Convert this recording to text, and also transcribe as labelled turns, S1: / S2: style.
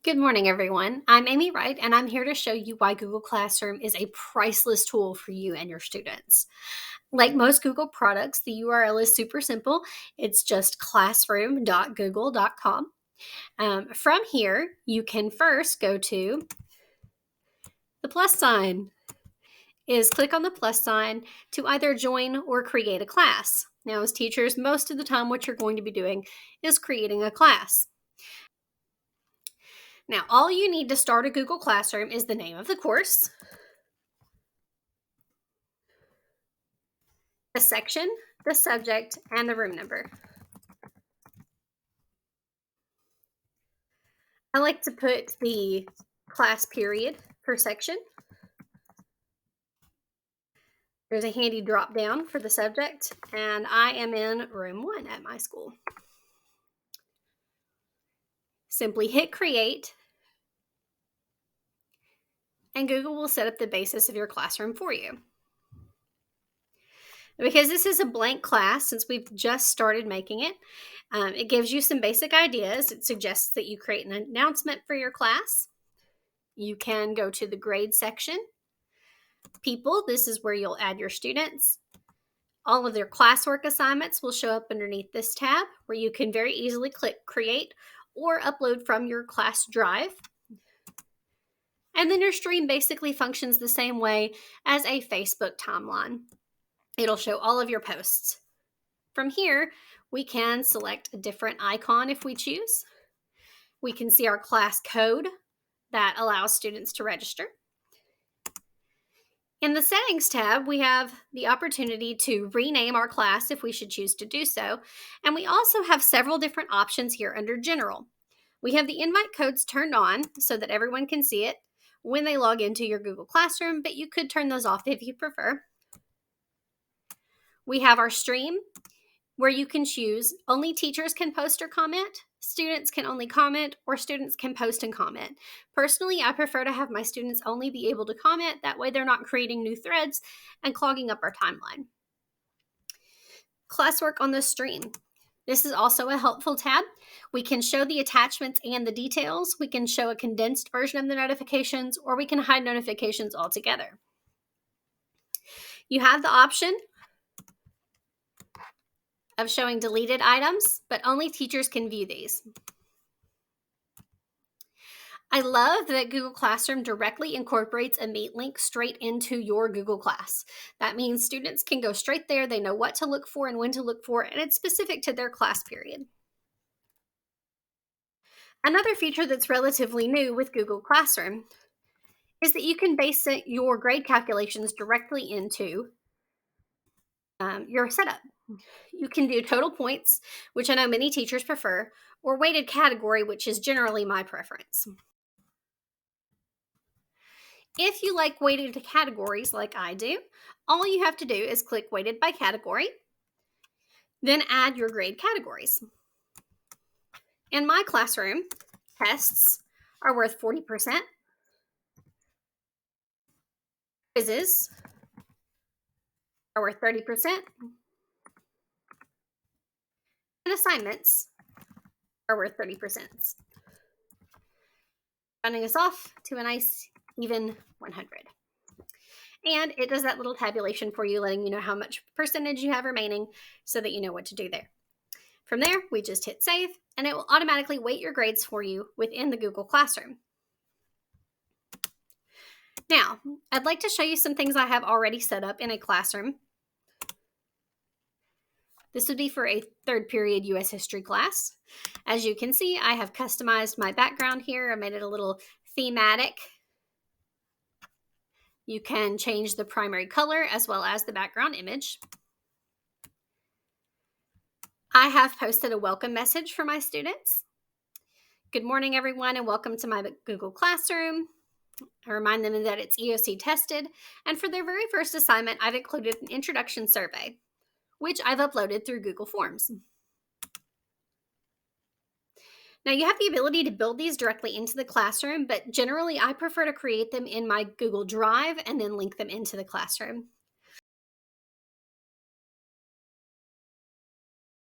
S1: Good morning, everyone. I'm Amy Wright, and I'm here to show you why Google Classroom is a priceless tool for you and your students. Like most Google products, the URL is super simple. It's just classroom.google.com. From here, you can first go to the plus sign. Click on the plus sign to either join or create a class. Now, as teachers, most of the time, what you're going to be doing is creating a class. Now, all you need to start a Google Classroom is the name of the course, the section, the subject, and the room number. I like to put the class period per section. There's a handy drop down for the subject, and I am in room 1 at my school. Simply hit create, and Google will set up the basis of your classroom for you. Because this is a blank class, since we've just started making it, it gives you some basic ideas. It suggests that you create an announcement for your class. You can go to the grade section. People, this is where you'll add your students. All of their classwork assignments will show up underneath this tab, where you can very easily click create or upload from your class drive. And then your stream basically functions the same way as a Facebook timeline. It'll show all of your posts. From here, we can select a different icon if we choose. We can see our class code that allows students to register. In the Settings tab, we have the opportunity to rename our class if we should choose to do so, and we also have several different options here under General. We have the invite codes turned on so that everyone can see it when they log into your Google Classroom, but you could turn those off if you prefer. We have our stream, where you can choose only teachers can post or comment, students can only comment, or students can post and comment. Personally, I prefer to have my students only be able to comment. That way they're not creating new threads and clogging up our timeline. Classwork on the stream. This is also a helpful tab. We can show the attachments and the details. We can show a condensed version of the notifications, or we can hide notifications altogether. You have the option of showing deleted items, but only teachers can view these. I love that Google Classroom directly incorporates a Meet link straight into your Google Class. That means students can go straight there. They know what to look for and when to look for, and it's specific to their class period. Another feature that's relatively new with Google Classroom is that you can base your grade calculations directly into your setup. You can do total points, which I know many teachers prefer, or weighted category, which is generally my preference. If you like weighted categories like I do, all you have to do is click weighted by category, then add your grade categories. In my classroom, tests are worth 40%, quizzes are worth 30%, and assignments are worth 30%. Rounding us off to a nice even 100. And it does that little tabulation for you, letting you know how much percentage you have remaining so that you know what to do there. From there, we just hit save, and it will automatically weight your grades for you within the Google Classroom. Now, I'd like to show you some things I have already set up in a classroom. This would be for a third period US history class. As you can see, I have customized my background here. I made it a little thematic. You can change the primary color as well as the background image. I have posted a welcome message for my students. Good morning, everyone, and welcome to my Google Classroom. I remind them that it's EOC tested, and for their very first assignment, I've included an introduction survey, which I've uploaded through Google Forms. Now, you have the ability to build these directly into the classroom, but generally I prefer to create them in my Google Drive and then link them into the classroom.